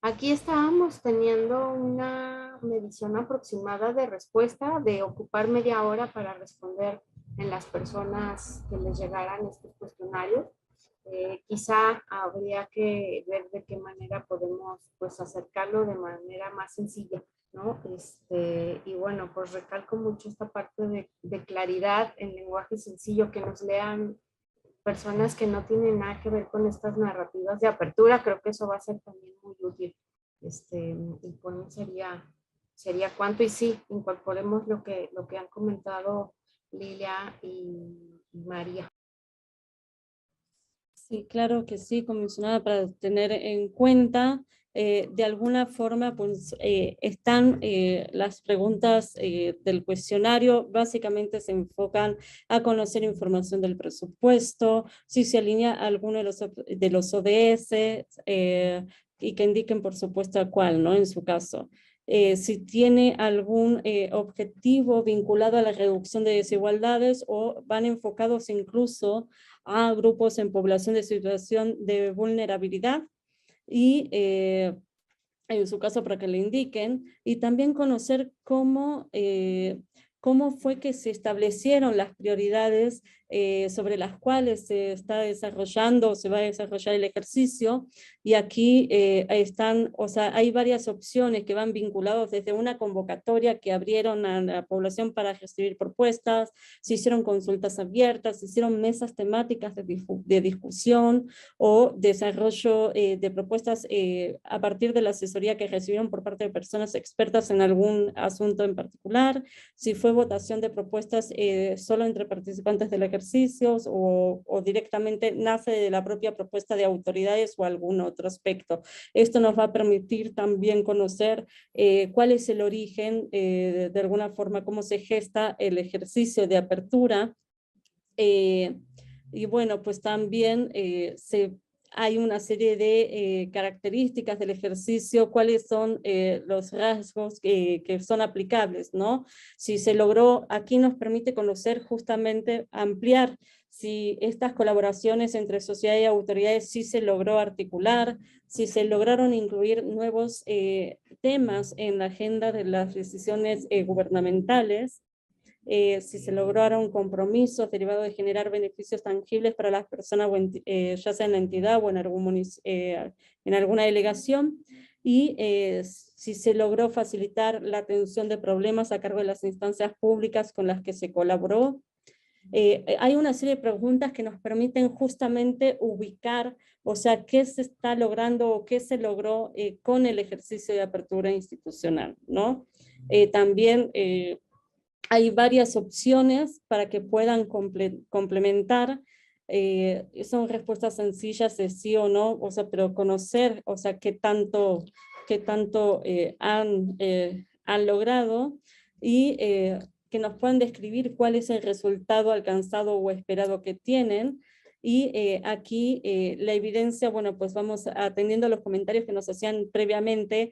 Aquí estábamos teniendo una medición aproximada de respuesta de ocupar media hora para responder en las personas que les llegaran estos cuestionarios. Quizá habría que ver de qué manera podemos pues acercarlo de manera más sencilla, ¿no? Y bueno, pues recalco mucho esta parte de claridad en lenguaje sencillo, que nos lean personas que no tienen nada que ver con estas narrativas de apertura. Creo que eso va a ser también muy útil. Y por mí sería cuánto, y sí, incorporemos lo que han comentado Lilia y María. Sí, claro que sí, comisionada, para tener en cuenta. De alguna forma, pues están las preguntas del cuestionario, básicamente se enfocan a conocer información del presupuesto, si se alinea a alguno de los ODS, y que indiquen por supuesto a cuál, ¿no? En su caso. Si tiene algún objetivo vinculado a la reducción de desigualdades o van enfocados incluso a grupos en población de situación de vulnerabilidad, y en su caso para que le indiquen, y también conocer cómo fue que se establecieron las prioridades sobre las cuales se está desarrollando o se va a desarrollar el ejercicio. Y aquí están, o sea, hay varias opciones que van vinculados desde una convocatoria que abrieron a la población para recibir propuestas, se hicieron consultas abiertas, se hicieron mesas temáticas de discusión o desarrollo de propuestas a partir de la asesoría que recibieron por parte de personas expertas en algún asunto en particular, si fue votación de propuestas solo entre participantes del ejercicio o directamente nace de la propia propuesta de autoridades o algún otro aspecto. Esto nos va a permitir también conocer cuál es el origen, de alguna forma, cómo se gesta el ejercicio de apertura. Y bueno, pues también hay una serie de características del ejercicio, cuáles son los rasgos que son aplicables, ¿no? Si se logró, aquí nos permite conocer justamente, ampliar si estas colaboraciones entre sociedad y autoridades sí se logró articular, si se lograron incluir nuevos temas en la agenda de las decisiones gubernamentales, si se lograron compromisos derivados de generar beneficios tangibles para las personas, ya sea en la entidad o en alguna delegación, y si se logró facilitar la atención de problemas a cargo de las instancias públicas con las que se colaboró. Hay una serie de preguntas que nos permiten justamente ubicar, o sea, qué se está logrando o qué se logró con el ejercicio de apertura institucional, ¿no? También hay varias opciones para que puedan complementar. Son respuestas sencillas de sí o no, o sea, pero conocer, o sea, qué tanto han logrado, y que nos puedan describir cuál es el resultado alcanzado o esperado que tienen. Y aquí la evidencia, bueno, pues vamos atendiendo a los comentarios que nos hacían previamente,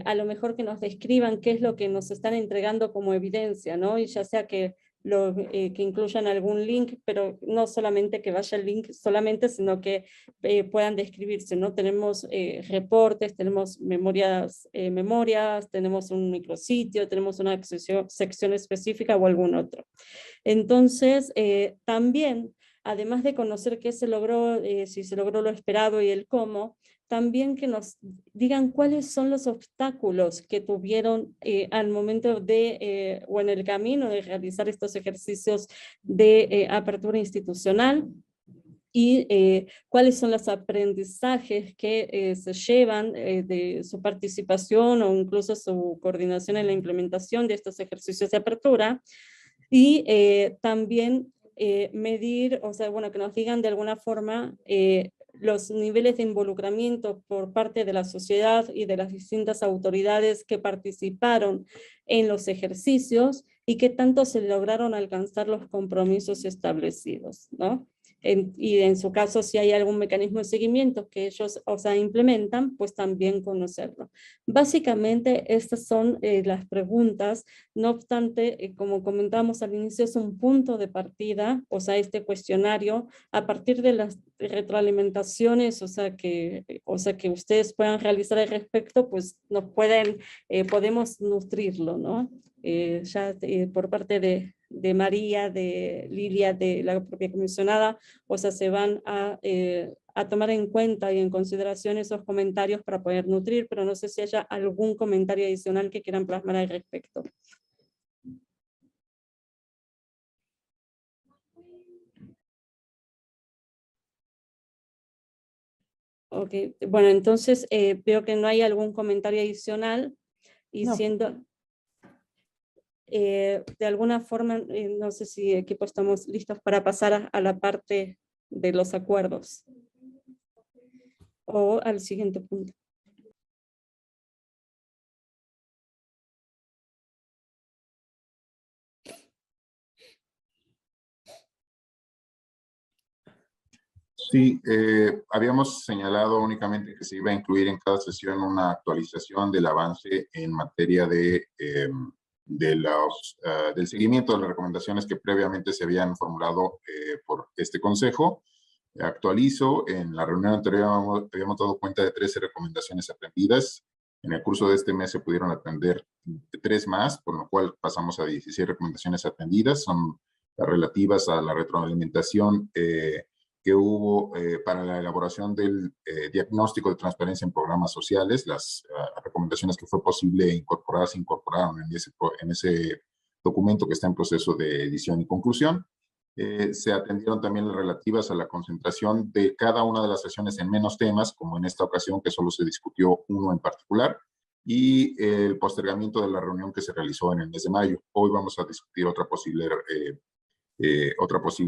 a lo mejor que nos describan qué es lo que nos están entregando como evidencia, ¿no? Y ya sea que que incluyan algún link, pero no solamente que vaya el link solamente, sino que puedan describirse, ¿no? Tenemos reportes, tenemos memorias, tenemos un micrositio, tenemos una sección específica o algún otro. Entonces, también, además de conocer qué se logró, si se logró lo esperado y el cómo, también que nos digan cuáles son los obstáculos que tuvieron al momento de, o en el camino de realizar estos ejercicios de apertura institucional, y cuáles son los aprendizajes que se llevan de su participación o incluso su coordinación en la implementación de estos ejercicios de apertura, y también medir, o sea, bueno, que nos digan de alguna forma los niveles de involucramiento por parte de la sociedad y de las distintas autoridades que participaron en los ejercicios y qué tanto se lograron alcanzar los compromisos establecidos, ¿no? Y en su caso, si hay algún mecanismo de seguimiento que ellos, o sea, implementan, pues también conocerlo. Básicamente, estas son las preguntas. No obstante, como comentábamos al inicio, es un punto de partida, o sea, este cuestionario, a partir de las retroalimentaciones, o sea, que ustedes puedan realizar al respecto, pues podemos nutrirlo, ¿no? Ya por parte de María, de Lilia, de la propia comisionada, o sea, se van a tomar en cuenta y en consideración esos comentarios para poder nutrir, pero no sé si haya algún comentario adicional que quieran plasmar al respecto. Ok, bueno, entonces veo que no hay algún comentario adicional y No. siendo... de alguna forma, no sé si equipo estamos listos para pasar a la parte de los acuerdos o al siguiente punto. Sí, habíamos señalado únicamente que se iba a incluir en cada sesión una actualización del avance en materia del seguimiento de las recomendaciones que previamente se habían formulado por este consejo. Actualizo, en la reunión anterior habíamos dado cuenta de 13 recomendaciones atendidas. En el curso de este mes se pudieron atender 3 más, por lo cual pasamos a 16 recomendaciones atendidas. Son las relativas a la retroalimentación que hubo para la elaboración del diagnóstico de transparencia en programas sociales. Las recomendaciones que fue posible incorporar se incorporaron en ese documento que está en proceso de edición y conclusión. Se atendieron también las relativas a la concentración de cada una de las sesiones en menos temas, como en esta ocasión que solo se discutió uno en particular, y el postergamiento de la reunión que se realizó en el mes de mayo. Hoy vamos a discutir otra posible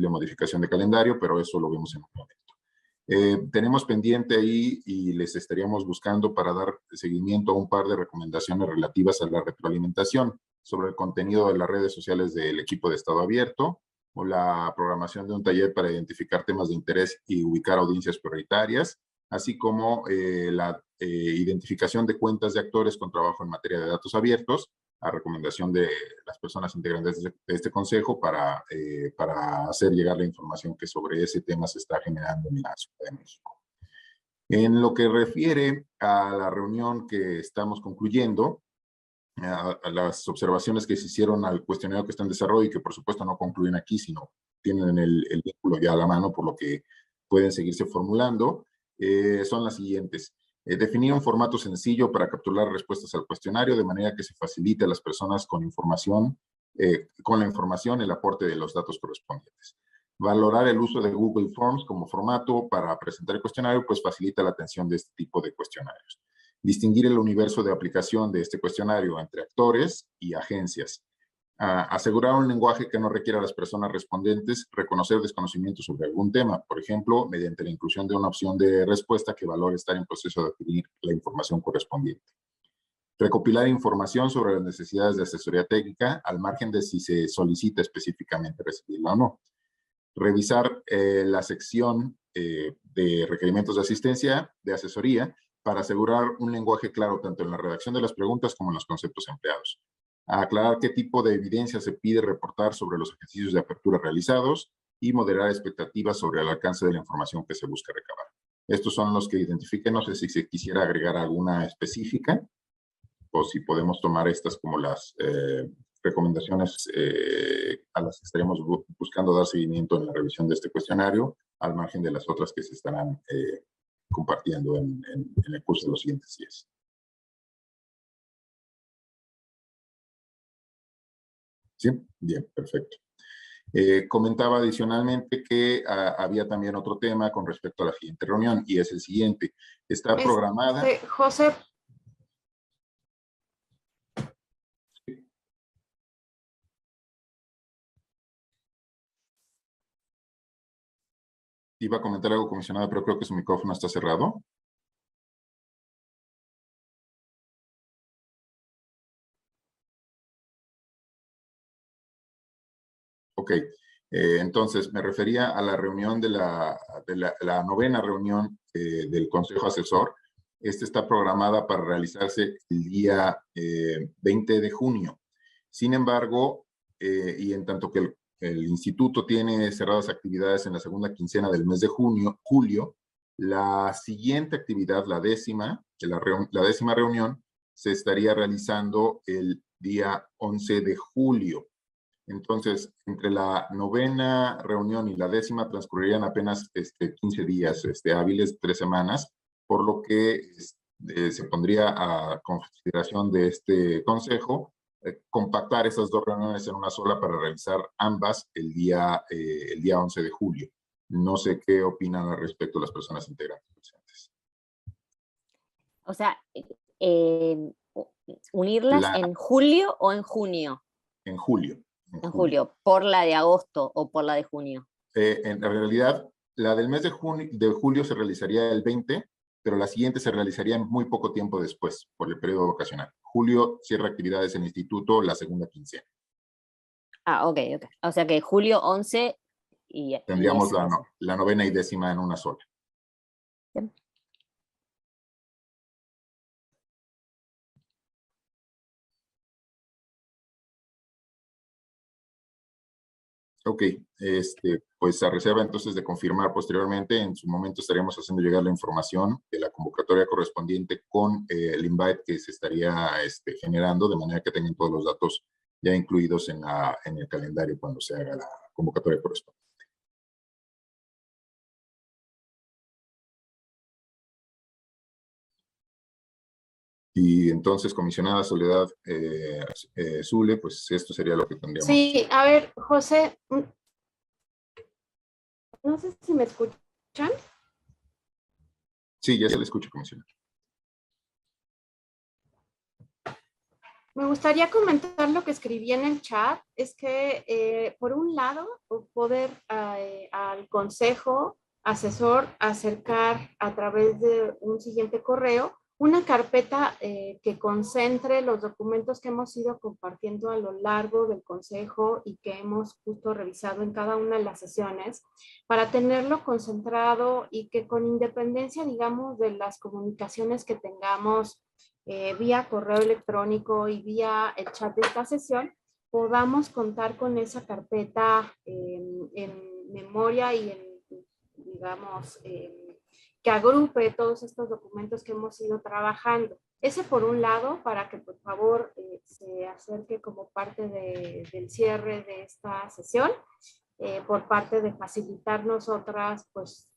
modificación de calendario, pero eso lo vemos en un momento. Tenemos pendiente ahí y les estaríamos buscando para dar seguimiento a un par de recomendaciones relativas a la retroalimentación sobre el contenido de las redes sociales del equipo de Estado Abierto, o la programación de un taller para identificar temas de interés y ubicar audiencias prioritarias, así como la identificación de cuentas de actores con trabajo en materia de datos abiertos, a recomendación de las personas integrantes de este consejo para hacer llegar la información que sobre ese tema se está generando en la Ciudad de México. En lo que refiere a la reunión que estamos concluyendo, a las observaciones que se hicieron al cuestionario que está en desarrollo y que por supuesto no concluyen aquí, sino tienen el vínculo ya a la mano, por lo que pueden seguirse formulando, son las siguientes. Definir un formato sencillo para capturar respuestas al cuestionario de manera que se facilite a las personas con la información el aporte de los datos correspondientes. Valorar el uso de Google Forms como formato para presentar el cuestionario, pues facilita la atención de este tipo de cuestionarios. Distinguir el universo de aplicación de este cuestionario entre actores y agencias. Asegurar un lenguaje que no requiera a las personas respondentes reconocer desconocimiento sobre algún tema, por ejemplo, mediante la inclusión de una opción de respuesta que valore estar en proceso de adquirir la información correspondiente. Recopilar información sobre las necesidades de asesoría técnica, al margen de si se solicita específicamente recibirla o no. Revisar la sección de requerimientos de asistencia, de asesoría, para asegurar un lenguaje claro tanto en la redacción de las preguntas como en los conceptos empleados. a aclarar qué tipo de evidencia se pide reportar sobre los ejercicios de apertura realizados y moderar expectativas sobre el alcance de la información que se busca recabar. Estos son los que identifiquen. No sé si se quisiera agregar alguna específica o si podemos tomar estas como las recomendaciones a las que estaríamos buscando dar seguimiento en la revisión de este cuestionario, al margen de las otras que se estarán compartiendo en el curso de los siguientes días. ¿Sí? Bien, perfecto. Comentaba adicionalmente que había también otro tema con respecto a la siguiente reunión, y es el siguiente. Está programada... José. Iba a comentar algo, comisionada, pero creo que su micrófono está cerrado. Ok, entonces me refería a la reunión de la 9ª reunión del Consejo Asesor. Esta está programada para realizarse el día 20 de junio. Sin embargo, y en tanto que el instituto tiene cerradas actividades en la segunda quincena del mes de julio, la siguiente actividad, la décima reunión, se estaría realizando el día 11 de julio. Entonces, entre la 9ª reunión y la 10ª transcurrirían apenas 15 días hábiles, 3 semanas, por lo que se pondría a consideración de este consejo compactar esas 2 reuniones en una sola para realizar ambas el día 11 de julio. No sé qué opinan al respecto las personas integrantes presentes. O sea, ¿unirlas en julio o en junio? En julio. En julio, ¿por la de agosto o por la de junio? En realidad, la del mes de julio se realizaría el 20, pero la siguiente se realizaría en muy poco tiempo después, por el periodo vacacional. Julio cierra actividades en el instituto la segunda quincena. Ah, ok. O sea que julio 11 y... Tendríamos la 9ª y 10ª en una sola. Bien. Ok, pues a reserva entonces de confirmar posteriormente, en su momento estaremos haciendo llegar la información de la convocatoria correspondiente con el invite que se estaría generando, de manera que tengan todos los datos ya incluidos en el calendario cuando se haga la convocatoria correspondiente. Y entonces, comisionada Soledad Zule, pues esto sería lo que tendríamos. Sí, a ver, José, no sé si me escuchan. Sí, ya se le escucha, comisionada. Me gustaría comentar lo que escribí en el chat, es que por un lado, poder al consejo asesor acercar a través de un siguiente correo una carpeta que concentre los documentos que hemos ido compartiendo a lo largo del consejo y que hemos justo revisado en cada una de las sesiones, para tenerlo concentrado y que con independencia, digamos, de las comunicaciones que tengamos vía correo electrónico y vía el chat de esta sesión, podamos contar con esa carpeta en memoria y digamos, que agrupe todos estos documentos que hemos ido trabajando. Ese por un lado, para que por favor se acerque como parte del cierre de esta sesión, por parte de facilitar nosotras pues,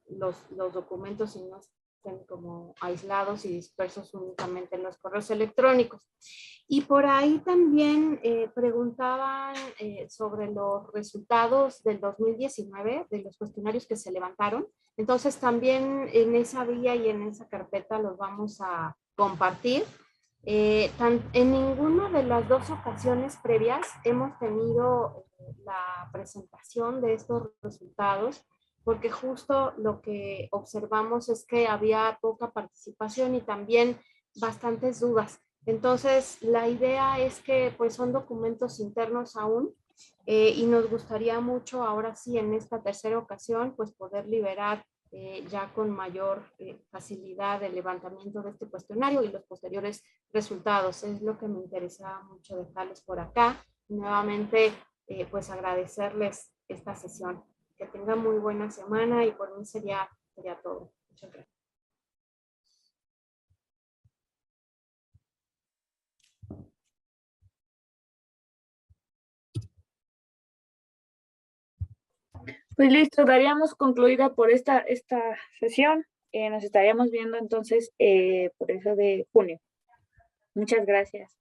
los documentos y no estén como aislados y dispersos únicamente en los correos electrónicos. Y por ahí también preguntaban sobre los resultados del 2019, de los cuestionarios que se levantaron. Entonces también en esa vía y en esa carpeta los vamos a compartir. En ninguna de las 2 ocasiones previas hemos tenido la presentación de estos resultados, porque justo lo que observamos es que había poca participación y también bastantes dudas. Entonces, la idea es que pues son documentos internos aún y nos gustaría mucho ahora sí en esta tercera ocasión pues poder liberar ya con mayor facilidad el levantamiento de este cuestionario y los posteriores resultados. Es lo que me interesaba mucho dejarles por acá. Nuevamente, pues agradecerles esta sesión. Que tengan muy buena semana y por mí sería todo. Muchas gracias. Pues listo, daríamos concluida por esta sesión. Nos estaríamos viendo entonces por eso de junio. Muchas gracias.